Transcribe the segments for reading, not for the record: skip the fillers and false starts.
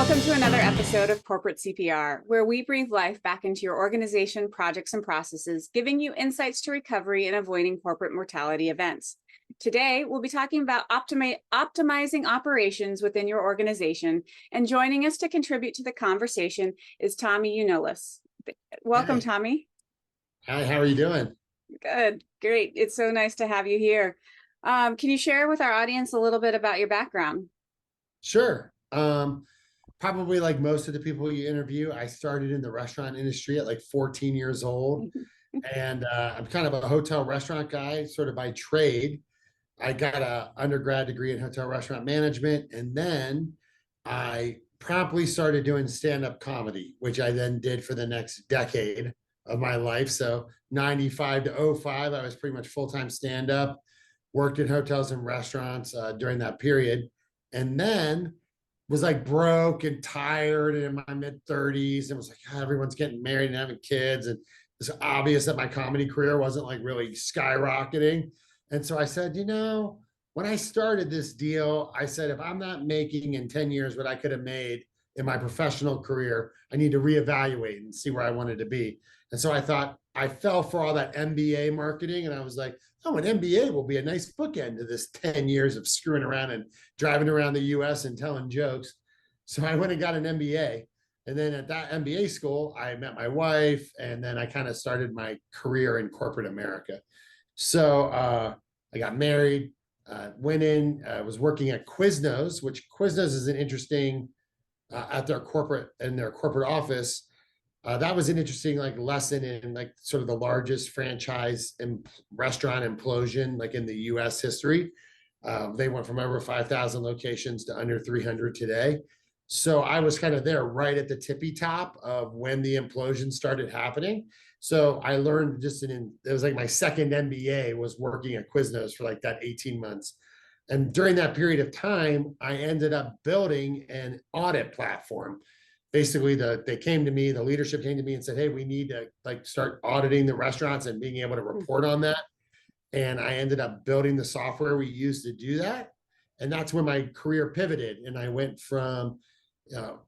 Welcome to another episode of Corporate CPR, where we breathe life back into your organization, projects, and processes, giving you insights to recovery and avoiding corporate mortality events. Today, we'll be talking about optimizing operations within your organization, and joining us to contribute to the conversation is Tommy Yionoulis. Welcome, Hey. Tommy. Hi, how are you doing? Good, great. It's so nice to have you here. Can you share with our audience a little bit about your background? Sure. Probably like most of the people you interview, I started in the restaurant industry at like 14 years old. And I'm kind of a hotel restaurant guy, sort of by trade. I got a undergrad degree in hotel restaurant management, and then I promptly started doing stand-up comedy, which I then did for the next decade of my life. So 95 to '05, I was pretty much full-time stand-up, worked in hotels and restaurants during that period, and then was like broke and tired and in my mid 30s and was like, "Ah, everyone's getting married and having kids. And it's obvious that my comedy career wasn't like really skyrocketing. And so I said, when I started this deal, I said, if I'm not making in 10 years what I could have made in my professional career, I need to reevaluate and see where I wanted to be. And so I thought I fell for all that MBA marketing. And I was like, oh, an MBA will be a nice bookend to this 10 years of screwing around and driving around the US and telling jokes. So I went and got an MBA. And then at that MBA school, I met my wife, and then I kind of started my career in corporate America. So I got married, went in, was working at Quiznos, which Quiznos is an interesting at their corporate office. That was an interesting like lesson in like sort of the largest franchise restaurant implosion like in the U.S. history. They went from over 5,000 locations to under 300 today. So I was kind of there right at the tippy top of when the implosion started happening. So I learned it was like my second MBA was working at Quiznos for like that 18 months. And during that period of time, I ended up building an audit platform. Basically, the leadership came to me and said, "Hey, we need to like start auditing the restaurants and being able to report on that." And I ended up building the software we used to do that. And that's when my career pivoted, and I went from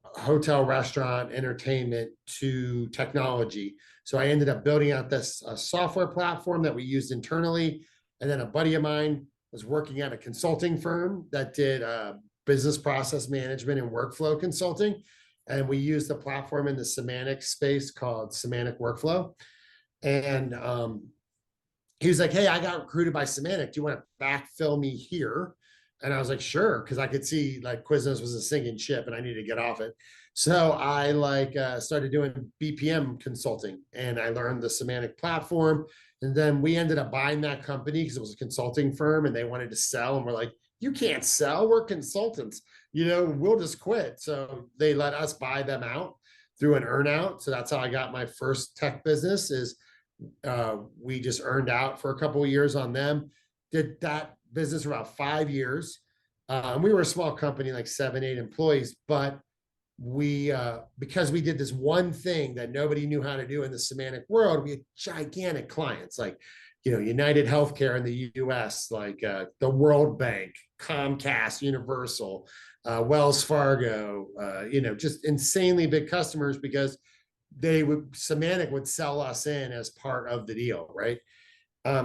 hotel, restaurant, entertainment to technology. So I ended up building out this software platform that we used internally. And then a buddy of mine was working at a consulting firm that did business process management and workflow consulting. And we used the platform in the semantic space called Semantic Workflow. And he was like, "Hey, I got recruited by Semantic. Do you want to backfill me here?" And I was like, "Sure," because I could see like Quiznos was a sinking ship and I needed to get off it. So I started doing BPM consulting, and I learned the Semantic platform. And then we ended up buying that company because it was a consulting firm and they wanted to sell. And we're like, "You can't sell. We're consultants. We'll just quit." So they let us buy them out through an earnout. So that's how I got my first tech business. We just earned out for a couple of years on them. Did that business for about 5 years. We were a small company, like 7, 8 employees, but because we did this one thing that nobody knew how to do in the semantic world, we had gigantic clients like, United Healthcare in the US, like the World Bank, Comcast, Universal, Wells Fargo, just insanely big customers because Semantic would sell us in as part of the deal, right?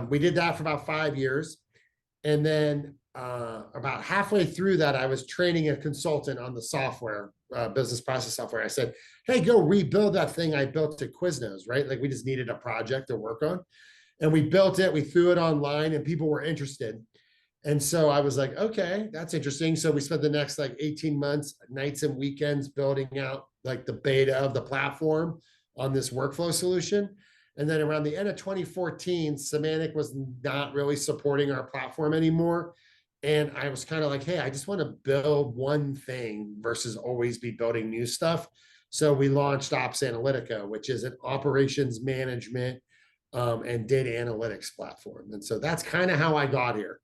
We did that for about 5 years. And then about halfway through that, I was training a consultant on the software, business process software. I said, "Hey, go rebuild that thing I built at Quiznos," right? Like we just needed a project to work on. And we built it, we threw it online, and people were interested. And so I was like, "Okay, that's interesting." So we spent the next like 18 months, nights and weekends, building out like the beta of the platform on this workflow solution. And then around the end of 2014, Semantic was not really supporting our platform anymore. And I was kind of like, "Hey, I just want to build one thing versus always be building new stuff." So we launched OpsAnalitica, which is an operations management and data analytics platform. And so that's kind of how I got here.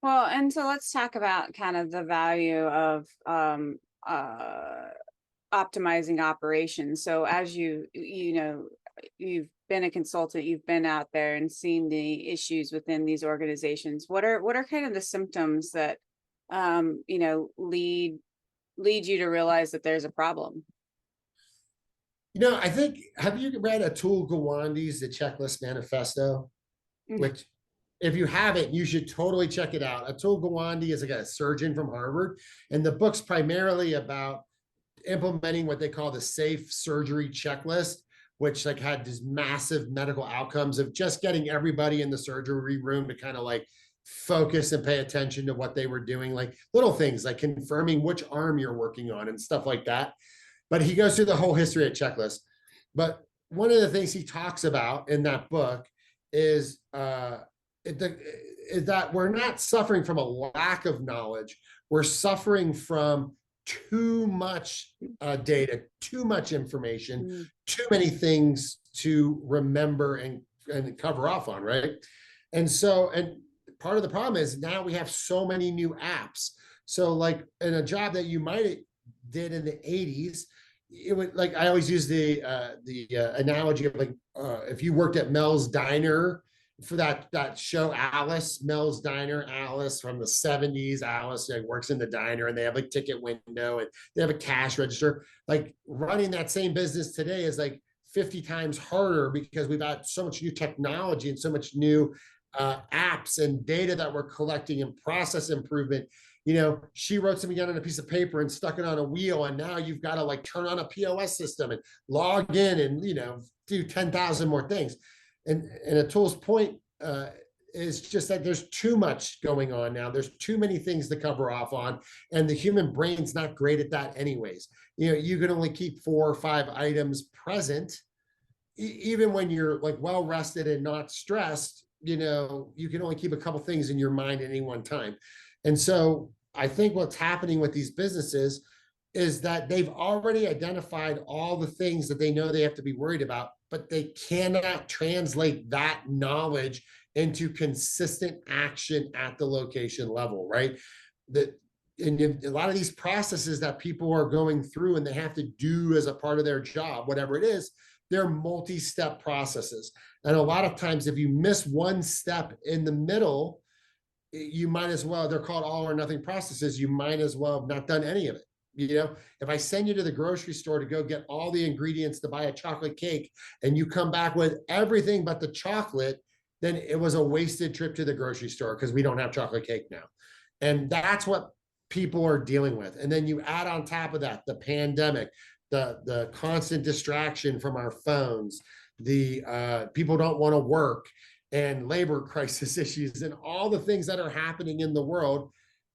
Well, and so let's talk about kind of the value of optimizing operations. So as you've been a consultant, you've been out there and seen the issues within these organizations. What are kind of the symptoms that lead lead you to realize that there's a problem? I think, have you read Atul Gawande's The Checklist Manifesto? Which, if you haven't, you should totally check it out. Atul Gawande is like a surgeon from Harvard, and the book's primarily about implementing what they call the safe surgery checklist, which like had these massive medical outcomes of just getting everybody in the surgery room to kind of like focus and pay attention to what they were doing, like little things like confirming which arm you're working on and stuff like that. But he goes through the whole history of checklist. But one of the things he talks about in that book is that we're not suffering from a lack of knowledge. We're suffering from too much data, too much information, too many things to remember and cover off on, right? And part of the problem is now we have so many new apps. So like in a job that you might have did in the 80s, it would, like, I always use the analogy of like if you worked at Mel's Diner for that show Alice, Mel's Diner, Alice from the 70s. Alice like works in the diner and they have like ticket window and they have a cash register. Like running that same business today is like 50 times harder because we've got so much new technology and so much new apps and data that we're collecting and process improvement. She wrote something down on a piece of paper and stuck it on a wheel, and now you've got to like turn on a POS system and log in and do 10,000 more things. And Atul's point is just that there's too much going on now. There's too many things to cover off on, and the human brain's not great at that anyways. You can only keep 4 or 5 items present, even when you're like well rested and not stressed. You can only keep a couple things in your mind at any one time. And so I think what's happening with these businesses is that they've already identified all the things that they know they have to be worried about, but they cannot translate that knowledge into consistent action at the location level, right? And a lot of these processes that people are going through and they have to do as a part of their job, whatever it is, they're multi-step processes. And a lot of times, if you miss one step in the middle, you might as well, they're called all or nothing processes, you might as well have not done any of it. If I send you to the grocery store to go get all the ingredients to buy a chocolate cake and you come back with everything but the chocolate, then it was a wasted trip to the grocery store because we don't have chocolate cake now. And that's what people are dealing with. And then you add on top of that the pandemic, the constant distraction from our phones, the people don't want to work, and labor crisis issues and all the things that are happening in the world.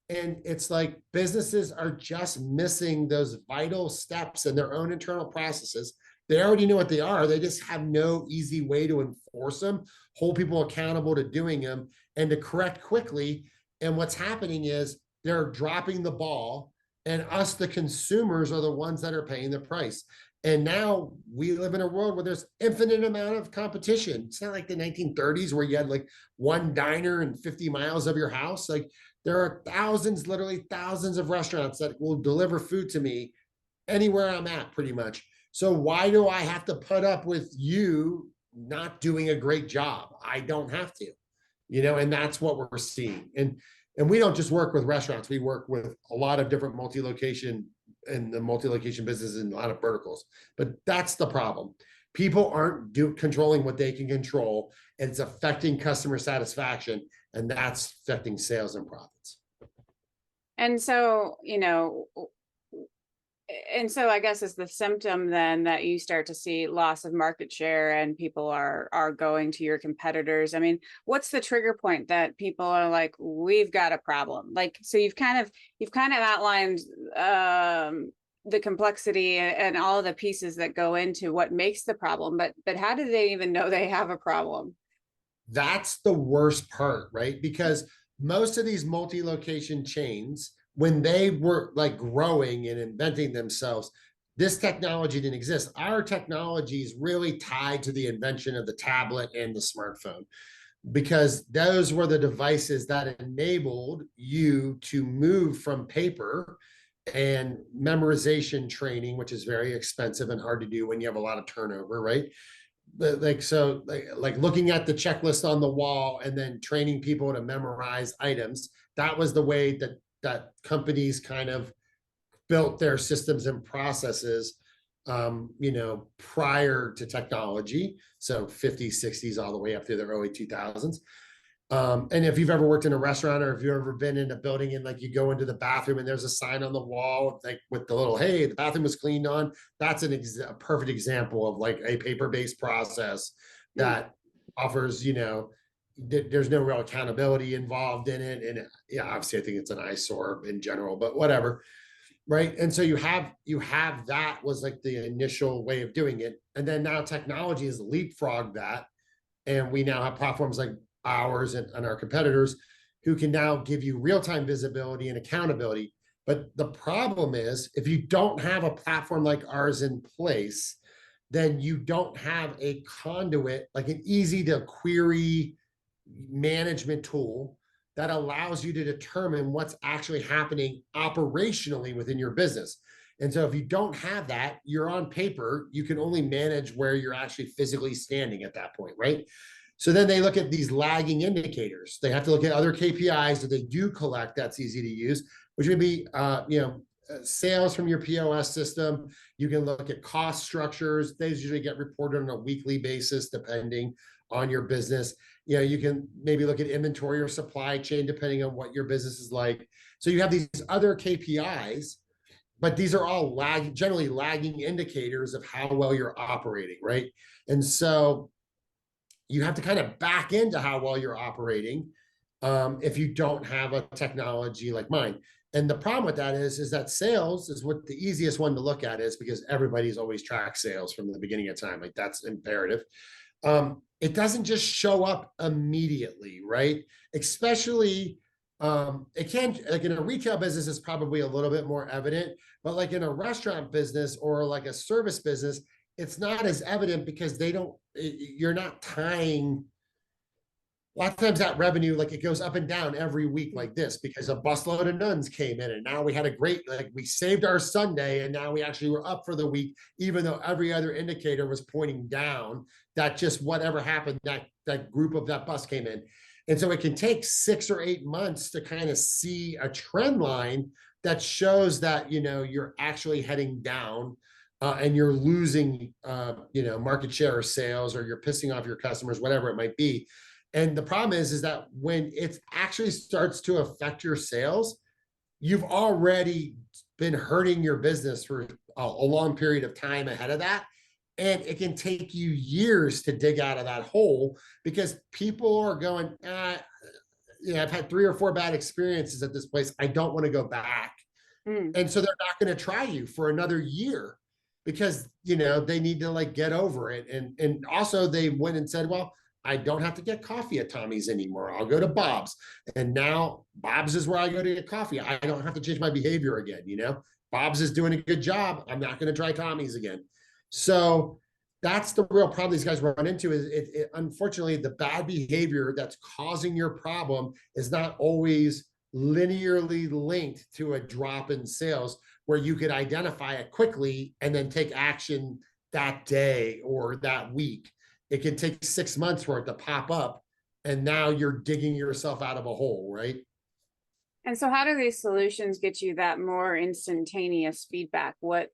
And it's like businesses are just missing those vital steps in their own internal processes. They already know what they are. They just have no easy way to enforce them, hold people accountable to doing them, and to correct quickly. And what's happening is they're dropping the ball, and us, the consumers, are the ones that are paying the price. And now we live in a world where there's infinite amount of competition. It's not like the 1930s where you had like one diner and 50 miles of your house. Like there are thousands, literally thousands of restaurants that will deliver food to me anywhere I'm at pretty much. So why do I have to put up with you not doing a great job? I don't have to, and that's what we're seeing. And we don't just work with restaurants. We work with a lot of different multi-location businesses and a lot of verticals. But that's the problem. People aren't controlling what they can control, and it's affecting customer satisfaction, and that's affecting sales and profits. And so, I guess it's the symptom then that you start to see loss of market share and people are going to your competitors. I mean, what's the trigger point that people are like, we've got a problem? Like, so you've kind of outlined the complexity and all of the pieces that go into what makes the problem, but how do they even know they have a problem? That's the worst part, right? Because most of these multi-location chains, when they were like growing and inventing themselves, this technology didn't exist. Our technology is really tied to the invention of the tablet and the smartphone, because those were the devices that enabled you to move from paper and memorization training, which is very expensive and hard to do when you have a lot of turnover, right? But like looking at the checklist on the wall and then training people to memorize items, that was the way that companies kind of built their systems and processes, prior to technology. So 50s, 60s, all the way up through the early 2000s. And if you've ever worked in a restaurant, or if you've ever been in a building and like you go into the bathroom and there's a sign on the wall, like with the little, hey, the bathroom was cleaned on, that's a perfect example of like a paper-based process that offers, there's no real accountability involved in it. And yeah, obviously I think it's an eyesore in general, but whatever. Right. And so you have that was like the initial way of doing it. And then now technology has leapfrogged that. And we now have platforms like ours and our competitors who can now give you real-time visibility and accountability. But the problem is, if you don't have a platform like ours in place, then you don't have a conduit, like an easy to query management tool that allows you to determine what's actually happening operationally within your business. And so if you don't have that, you're on paper, you can only manage where you're actually physically standing at that point, right? So then they look at these lagging indicators. They have to look at other KPIs that they do collect that's easy to use, which would be, sales from your POS system. You can look at cost structures. They usually get reported on a weekly basis, depending on your business. You can maybe look at inventory or supply chain, depending on what your business is like. So you have these other KPIs, but these are all generally lagging indicators of how well you're operating, right? And so you have to kind of back into how well you're operating if you don't have a technology like mine. And the problem with that is that sales is what the easiest one to look at is, because everybody's always tracked sales from the beginning of time. Like that's imperative. It doesn't just show up immediately, right? Especially, it can, like in a retail business, it's probably a little bit more evident, but like in a restaurant business or like a service business, it's not as evident because you're not tying. A lot of times that revenue, like it goes up and down every week like this, because a busload of nuns came in and now we had a great, like we saved our Sunday and now we actually were up for the week, even though every other indicator was pointing down, that just whatever happened, that group of that bus came in. And so it can take 6 or 8 months to kind of see a trend line that shows that, you're actually heading down and you're losing, market share or sales, or you're pissing off your customers, whatever it might be. And the problem is that when it actually starts to affect your sales, you've already been hurting your business for a long period of time ahead of that. And it can take you years to dig out of that hole, because people are going, I've had 3 or 4 bad experiences at this place, I don't want to go back. And so they're not going to try you for another year, because, they need to like get over it. And also they went and said, well, I don't have to get coffee at Tommy's anymore. I'll go to Bob's. And now Bob's is where I go to get coffee. I don't have to change my behavior again. Bob's is doing a good job. I'm not going to try Tommy's again. So that's the real problem these guys run into, is unfortunately, the bad behavior that's causing your problem is not always linearly linked to a drop in sales, where you could identify it quickly and then take action that day or that week. It can take 6 months for it to pop up, and now you're digging yourself out of a hole, right? And so how do these solutions get you that more instantaneous feedback? What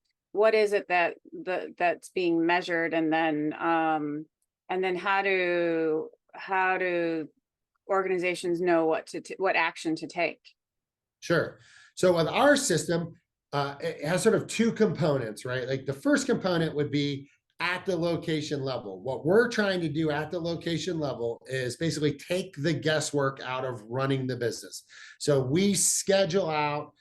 is it that's being measured? And then how do organizations know what action to take? Sure. So with our system, it has sort of 2 components, right? Like the first component would be at the location level. What we're trying to do at the location level is basically take the guesswork out of running the business. So we schedule out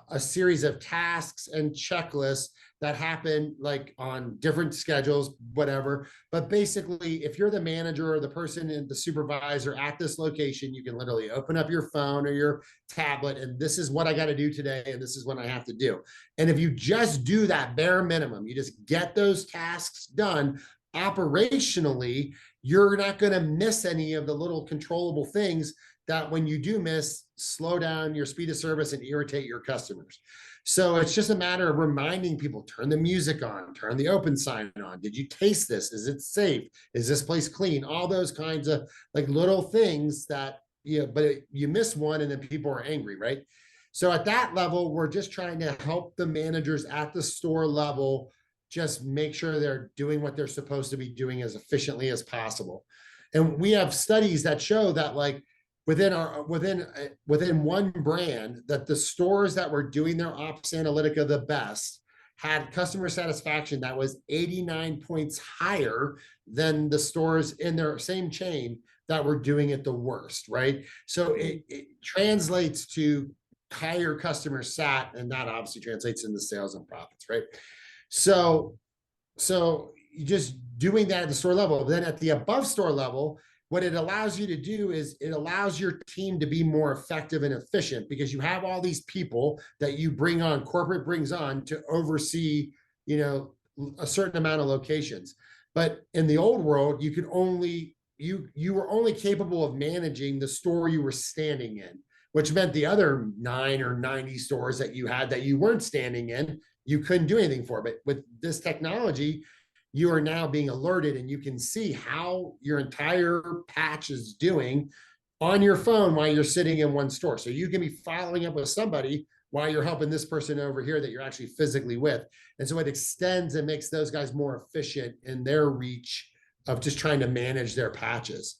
a series of tasks and checklists that happen like on different schedules, whatever. But basically, if you're the manager or the person and the supervisor at this location, you can literally open up your phone or your tablet, and this is what I got to do today, and this is what I have to do. And if you just do that bare minimum, you just get those tasks done operationally, you're not going to miss any of the little controllable things that, when you do miss, slow down your speed of service and irritate your customers. So it's just a matter of reminding people, turn the music on, turn the open sign on. Did you taste this? Is it safe? Is this place clean? All those kinds of like little things that, but you miss one and then people are angry, right? So at that level, we're just trying to help the managers at the store level just make sure they're doing what they're supposed to be doing as efficiently as possible. And we have studies that show that like within one brand, that the stores that were doing their OpsAnalitica the best had customer satisfaction that was 89 points higher than the stores in their same chain that were doing it the worst, right? So it translates to higher customer sat, and that obviously translates into sales and profits, right? So just doing that at the store level. Then at the above store level, what it allows you to do is it allows your team to be more effective and efficient, because you have all these people that you bring on, corporate brings on to oversee, a certain amount of locations. But in the old world, you could only, you were only capable of managing the store you were standing in, which meant the other 9 or 90 stores that you had that you weren't standing in, you couldn't do anything for. But with this technology, you are now being alerted and you can see how your entire patch is doing on your phone while you're sitting in one store. So you can be following up with somebody while you're helping this person over here that you're actually physically with. And so it extends and makes those guys more efficient in their reach of just trying to manage their patches.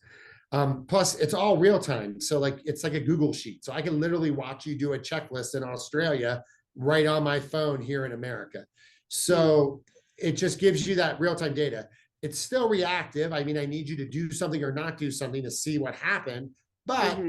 Plus, it's all real time. So like it's like a Google sheet. So I can literally watch you do a checklist in Australia right on my phone here in America. So it just gives you that real-time data. It's still reactive. I mean, I need you to do something or not do something to see what happened, but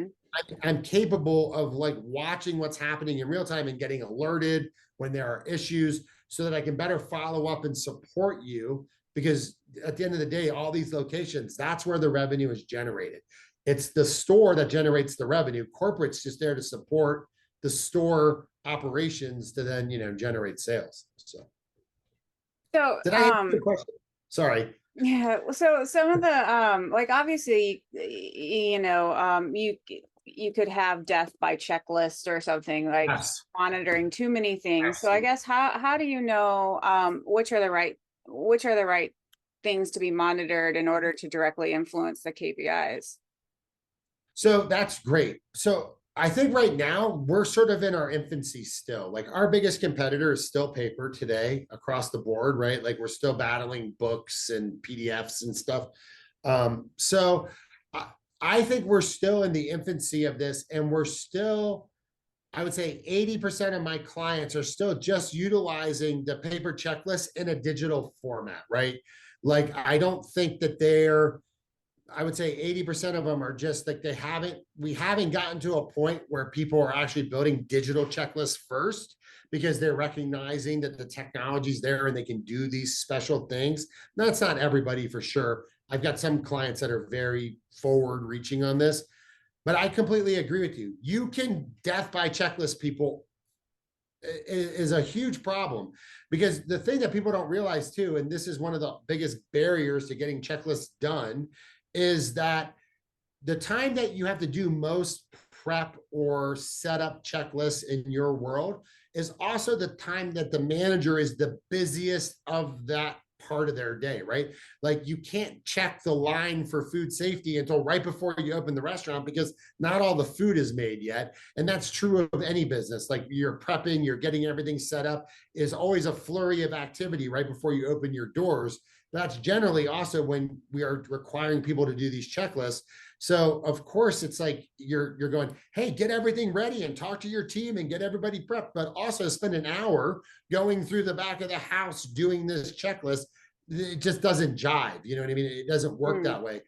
I'm capable of like watching what's happening in real time and getting alerted when there are issues so that I can better follow up and support you. Because at the end of the day, all these locations, that's where the revenue is generated. It's the store that generates the revenue. Corporate's just there to support the store operations to then, generate sales. So, Did I answer the question? Sorry. yeah, so some of the like obviously, you could have death by checklist or something, like Yes. monitoring too many things. So I Absolutely. guess how do you know which are the right things to be monitored in order to directly influence the KPIs? So that's great. So I think right now we're sort of in our infancy still. Like our biggest competitor is still paper today across the board, right? Like we're still battling books and PDFs and stuff. So I think we're still in the infancy of this, and we're still, I would say 80% of my clients are still just utilizing the paper checklist in a digital format, right? Like I don't think that I would say 80% of them are just like we haven't gotten to a point where people are actually building digital checklists first, because they're recognizing that the technology's there and they can do these special things. That's not everybody for sure. I've got some clients that are very forward reaching on this, but I completely agree with you. You can death by checklist people is a huge problem, because the thing that people don't realize too, and this is one of the biggest barriers to getting checklists done, is that the time that you have to do most prep or set up checklists in your world is also the time that the manager is the busiest of that part of their day, right? Like you can't check the line for food safety until right before you open the restaurant, because not all the food is made yet. And that's true of any business. Like you're prepping, you're getting everything set up, is always a flurry of activity right before you open your doors. That's generally also when we are requiring people to do these checklists. So of course it's like you're going, hey, get everything ready and talk to your team and get everybody prepped, but also spend an hour going through the back of the house doing this checklist. It just doesn't jive. You know what I mean? It doesn't work that way.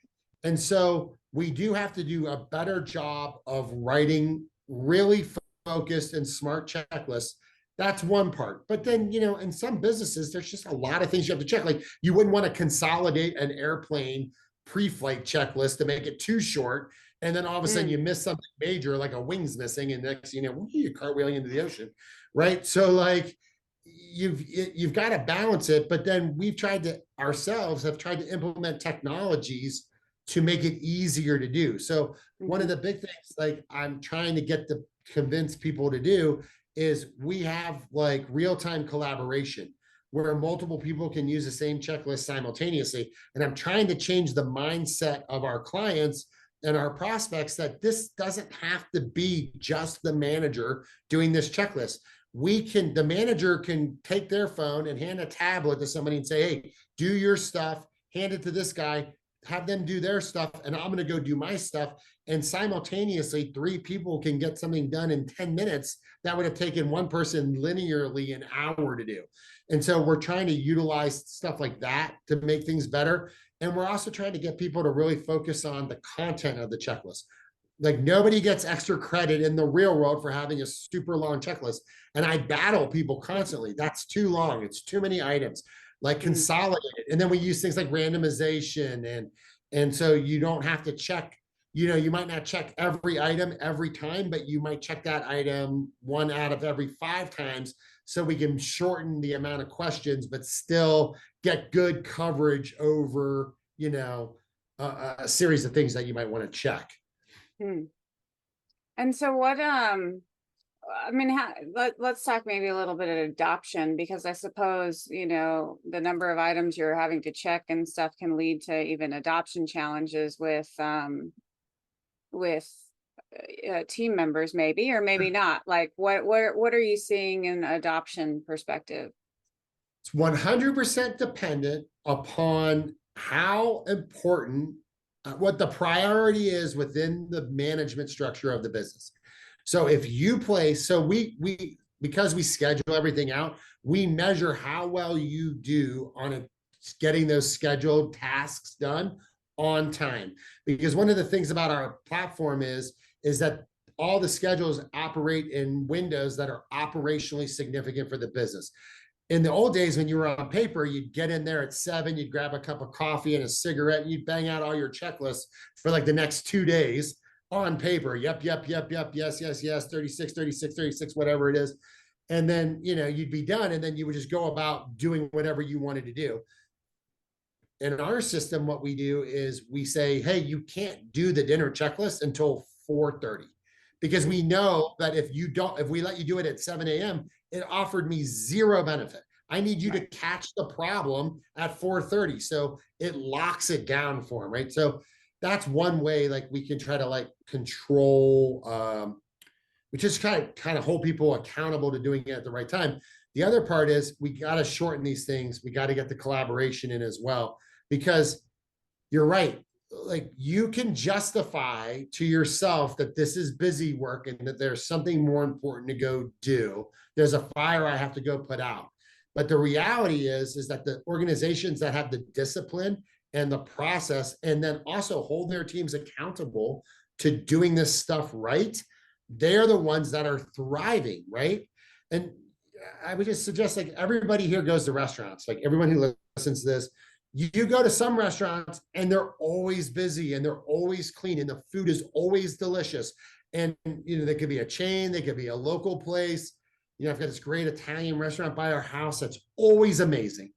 And so we do have to do a better job of writing really focused and smart checklists. That's one part. But then, in some businesses, there's just a lot of things you have to check. Like you wouldn't want to consolidate an airplane pre-flight checklist to make it too short. And then all of a sudden you miss something major, like a wing's missing. And next, you're cartwheeling into the ocean. Right. So like you've got to balance it. But then we've tried to implement technologies to make it easier to do. So one of the big things, like I'm trying to convince people to do, is we have like real-time collaboration where multiple people can use the same checklist simultaneously. And I'm trying to change the mindset of our clients and our prospects that this doesn't have to be just the manager doing this checklist. The manager can take their phone and hand a tablet to somebody and say, hey, do your stuff, hand it to this guy, have them do their stuff, and I'm going to go do my stuff. And simultaneously, 3 people can get something done in 10 minutes that would have taken one person linearly an hour to do. And so we're trying to utilize stuff like that to make things better. And we're also trying to get people to really focus on the content of the checklist. Like, nobody gets extra credit in the real world for having a super long checklist. And I battle people constantly. That's too long. It's too many items. Like, consolidate it. And then we use things like randomization. And so you don't have to check, you might not check every item every time, but you might check that item 1 out of every 5 times, so we can shorten the amount of questions, but still get good coverage over, a series of things that you might want to check. And so what, let's talk maybe a little bit of adoption, because I suppose, the number of items you're having to check and stuff can lead to even adoption challenges with team members, maybe, or maybe not. Like, what are you seeing in adoption perspective? It's 100% dependent upon how important, what the priority is within the management structure of the business. So if you place, because we schedule everything out, we measure how well you do on getting those scheduled tasks done on time. Because one of the things about our platform is that all the schedules operate in windows that are operationally significant for the business. In the old days, when you were on paper, you'd get in there at 7, you'd grab a cup of coffee and a cigarette, and you'd bang out all your checklists for like the next 2 days on paper. Yep, yes, 36, 36, 36, whatever it is. And then, you'd be done, and then you would just go about doing whatever you wanted to do. In our system, what we do is we say, hey, you can't do the dinner checklist until 4:30, because we know that if we let you do it at 7 a.m., it offered me 0 benefit. I need you to catch the problem at 4:30. So it locks it down for them, right? So that's one way, like, we can try to like control, we just kind of hold people accountable to doing it at the right time. The other part is we got to shorten these things. We got to get the collaboration in as well, because you're right. Like, you can justify to yourself that this is busy work and that there's something more important to go do. There's a fire I have to go put out. But the reality is that the organizations that have the discipline and the process, and then also hold their teams accountable to doing this stuff right, they're the ones that are thriving, right? And I would just suggest, like, everybody here goes to restaurants. Like, everyone who listens to this, you go to some restaurants and they're always busy and they're always clean and the food is always delicious. And, they could be a chain, they could be a local place. I've got this great Italian restaurant by our house that's always amazing.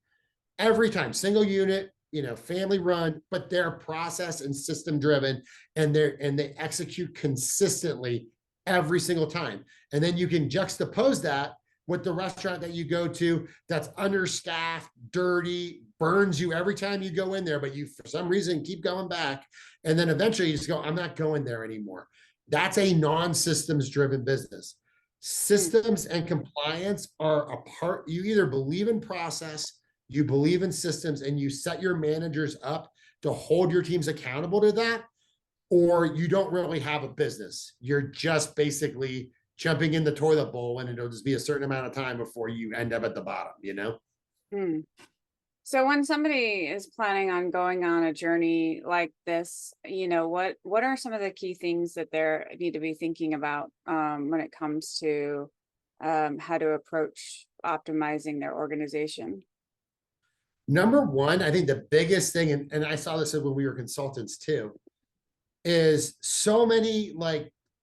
Every time, single unit, family run, but they're process and system driven, and they execute consistently every single time. And then you can juxtapose that with the restaurant that you go to that's understaffed, dirty, burns you every time you go in there, but you, for some reason, keep going back. And then eventually you just go, I'm not going there anymore. That's a non-systems driven business. Systems and compliance are a part. You either believe in process, you believe in systems, and you set your managers up to hold your teams accountable to that, or you don't really have a business. You're just basically jumping in the toilet bowl, and it'll just be a certain amount of time before you end up at the bottom. So when somebody is planning on going on a journey like this, what are some of the key things that they need to be thinking about when it comes to how to approach optimizing their organization? Number one, I think the biggest thing, and I saw this when we were consultants too, is so many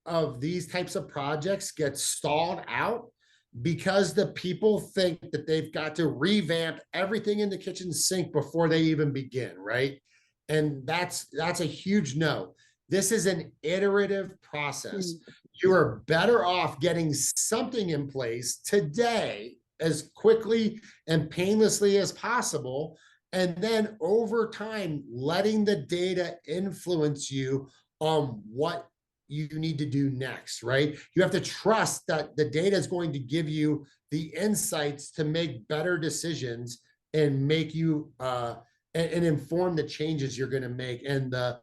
of these types of projects get stalled out because the people think that they've got to revamp everything in the kitchen sink before they even begin, right? And that's a huge no. This is an iterative process. You are better off getting something in place today as quickly and painlessly as possible, and then over time letting the data influence you on what you need to do next, right? You have to trust that the data is going to give you the insights to make better decisions and make you and inform the changes you're going to make and the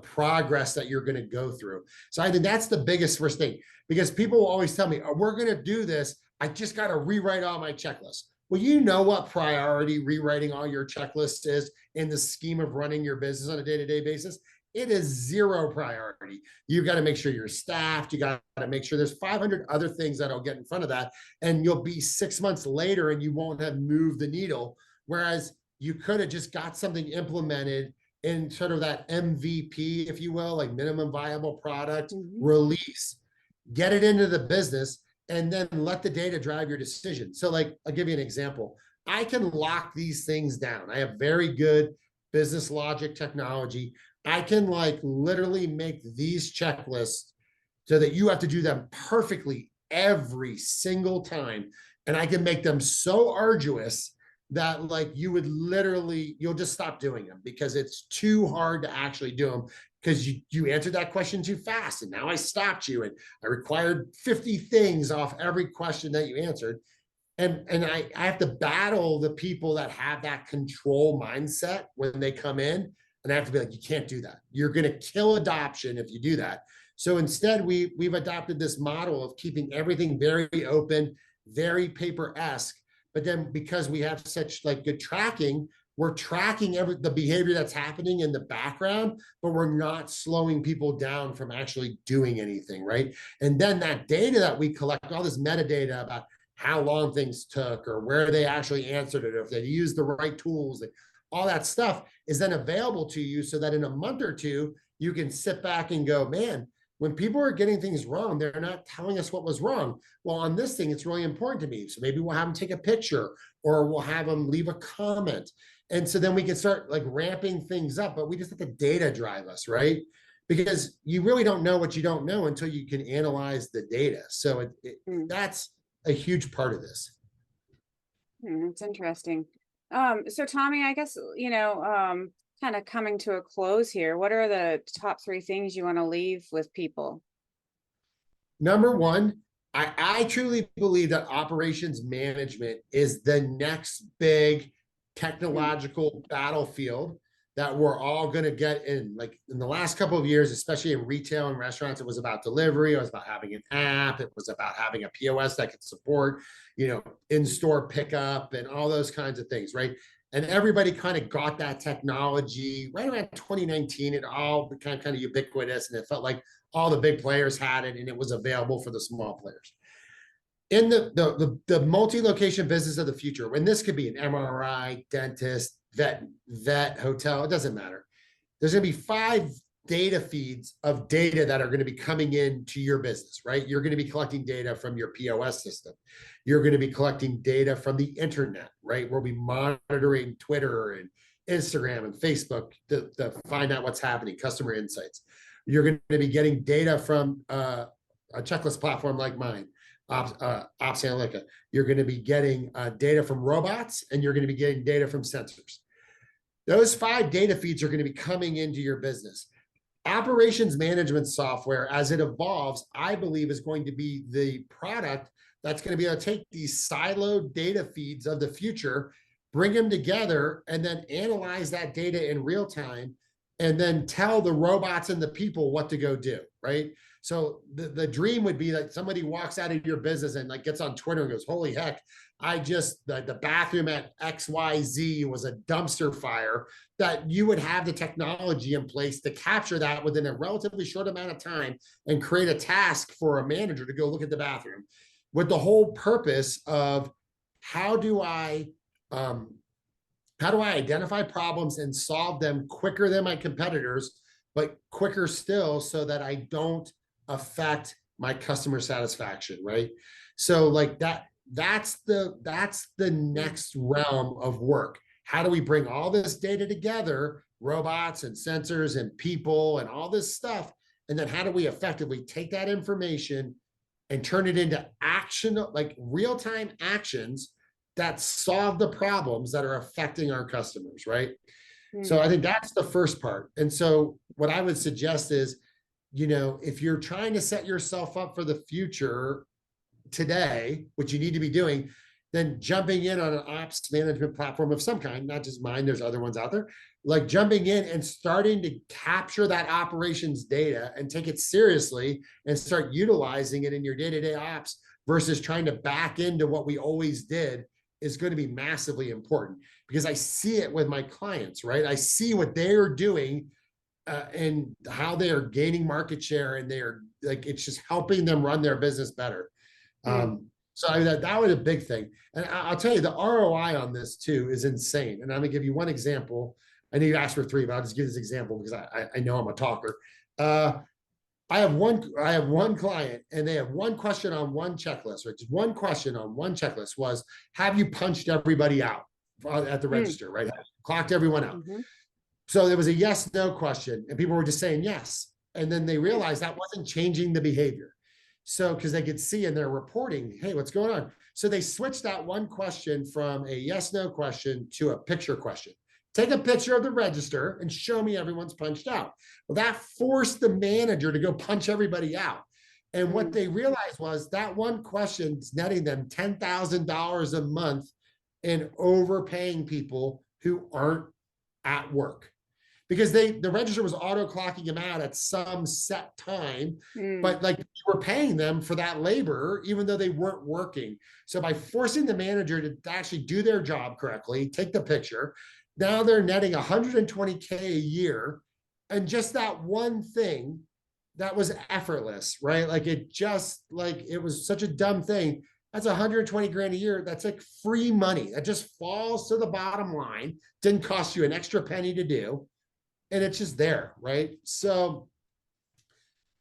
progress that you're going to go through. So I think that's the biggest first thing, because people will always tell me, oh, we're going to do this. I just got to rewrite all my checklists. Well, you know what priority rewriting all your checklists is in the scheme of running your business on a day-to-day basis. It is zero priority. You got to make sure you're staffed. You got to make sure there's 500 other things that'll get in front of that. And you'll be 6 months later and you won't have moved the needle. Whereas you could have just got something implemented in sort of that MVP, if you will, like minimum viable product release, get it into the business, and then let the data drive your decision. So like, I'll give you an example. I can lock these things down. I have very good business logic technology. I can like literally make these checklists so that you have to do them perfectly every single time. And I can make them so arduous that like you would literally, you'll just stop doing them because it's too hard to actually do them, because you answered that question too fast. And now I stopped you and I required 50 things off every question that you answered. And I have to battle the people that have that control mindset when they come in. And I have to be like, you can't do that. You're going to kill adoption if you do that. So instead, we've adopted this model of keeping everything very open, very paper-esque. But then because we have such like good tracking, we're tracking the behavior that's happening in the background, but we're not slowing people down from actually doing anything, right? And then that data that we collect, all this metadata about how long things took or where they actually answered it, or if they used the right tools, and all that stuff is then available to you so that in a month or two, you can sit back and go, man, when people are getting things wrong, they're not telling us what was wrong. Well, on this thing, it's really important to me. So maybe we'll have them take a picture or we'll have them leave a comment. And so then we can start like ramping things up, but we just let the data drive us, right? Because you really don't know what you don't know until you can analyze the data. So that's a huge part of this. It's interesting. So Tommy, I guess, kind of coming to a close here, what are the top 3 things you want to leave with people? Number one, I truly believe that operations management is the next big technological battlefield that we're all going to get in. Like in the last couple of years, especially in retail and restaurants, it was about delivery. It was about having an app. It was about having a POS that could support, in-store pickup and all those kinds of things, right? And everybody kind of got that technology right around 2019. It all became kind of ubiquitous, and it felt like all the big players had it, and it was available for the small players. In the multi-location business of the future, when this could be an MRI, dentist, vet, hotel, it doesn't matter. There's going to be 5 data feeds of data that are going to be coming into your business, right? You're going to be collecting data from your POS system. You're going to be collecting data from the internet, right? We'll be monitoring Twitter and Instagram and Facebook to find out what's happening, customer insights. You're going to be getting data from a checklist platform like mine, OpsAnalitica. You're going to be getting data from robots, and you're going to be getting data from sensors. Those 5 data feeds are going to be coming into your business. Operations management software, as it evolves, I believe is going to be the product that's going to be able to take these siloed data feeds of the future, bring them together, and then analyze that data in real time, and then tell the robots and the people what to go do, right? So the dream would be that somebody walks out of your business and like gets on Twitter and goes, holy heck, the bathroom at XYZ was a dumpster fire, that you would have the technology in place to capture that within a relatively short amount of time and create a task for a manager to go look at the bathroom, with the whole purpose of how do I identify problems and solve them quicker than my competitors, but quicker still so that I don't affect my customer satisfaction, right? So like that's the next realm of work. How do we bring all this data together, robots and sensors and people and all this stuff, and then how do we effectively take that information and turn it into action, like real-time actions that solve the problems that are affecting our customers, right? So I think that's the first part. And so what I would suggest is, if you're trying to set yourself up for the future today, which you need to be doing, then jumping in on an ops management platform of some kind, not just mine, there's other ones out there, like jumping in and starting to capture that operations data and take it seriously and start utilizing it in your day-to-day ops versus trying to back into what we always did is going to be massively important, because I see it with my clients, right? I see what they're doing and how they are gaining market share, and they're like, it's just helping them run their business better. So that was a big thing. And I'll tell you, the ROI on this too is insane. And I'm gonna give you one example. I know you asked for three, but I'll just give this example because I know I'm a talker. I have one client, and they have one question on one checklist, right? Just one question on one checklist was, have you punched everybody out at the register, right? Clocked everyone out. So there was a yes, no question, and people were just saying yes. And then they realized that wasn't changing the behavior. So, because they could see in their reporting, hey, what's going on? So they switched that one question from a yes, no question to a picture question. Take a picture of the register and show me everyone's punched out. Well, that forced the manager to go punch everybody out. And what they realized was that one question's netting them $10,000 a month in overpaying people who aren't at work, because the register was auto clocking them out at some set time, but like you were paying them for that labor even though they weren't working. So by forcing the manager to actually do their job correctly, take the picture, now they're netting 120K a year. And just that one thing that was effortless, right? Like it was such a dumb thing. That's 120 grand a year. That's like free money. That just falls to the bottom line. Didn't cost you an extra penny to do. And it's just there, right? So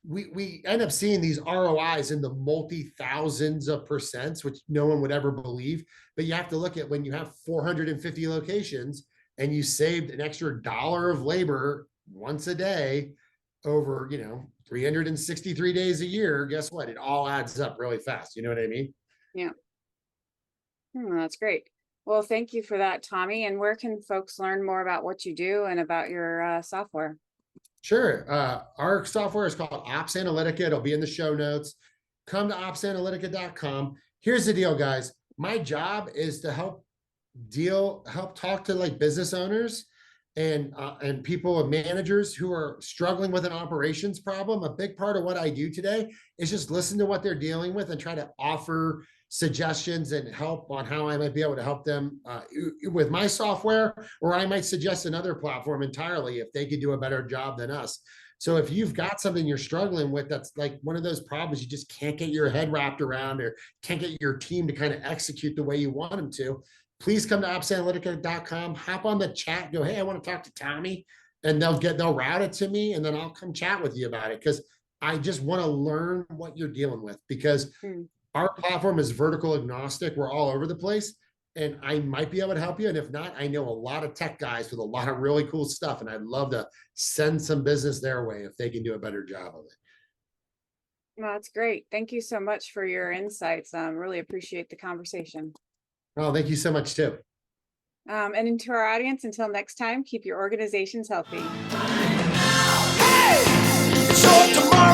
we end up seeing these ROIs in the multi-thousands of percents, which no one would ever believe. But you have to look at when you have 450 locations and you saved an extra dollar of labor once a day over, 363 days a year, guess what? It all adds up really fast. You know what I mean? Yeah. That's great. Well, thank you for that, Tommy. And where can folks learn more about what you do and about your software? Sure. Our software is called OpsAnalitica. It'll be in the show notes. Come to OpsAnalitica.com. Here's the deal, guys. My job is to help talk to like business owners and people and managers who are struggling with an operations problem. A big part of what I do today is just listen to what they're dealing with and try to offer suggestions and help on how I might be able to help them with my software, or I might suggest another platform entirely if they could do a better job than us. So if you've got something you're struggling with, that's like one of those problems you just can't get your head wrapped around, or can't get your team to kind of execute the way you want them to, please come to OpsAnalitica.com, hop on the chat, go, hey, I want to talk to Tommy, and they'll route it to me, and then I'll come chat with you about it, because I just want to learn what you're dealing with, because our platform is vertical agnostic. We're all over the place, and I might be able to help you. And if not, I know a lot of tech guys with a lot of really cool stuff, and I'd love to send some business their way if they can do a better job of it. Well, that's great. Thank you so much for your insights. Really appreciate the conversation. Oh, thank you so much too. And to our audience, until next time, keep your organizations healthy. Hey! It's your tomorrow.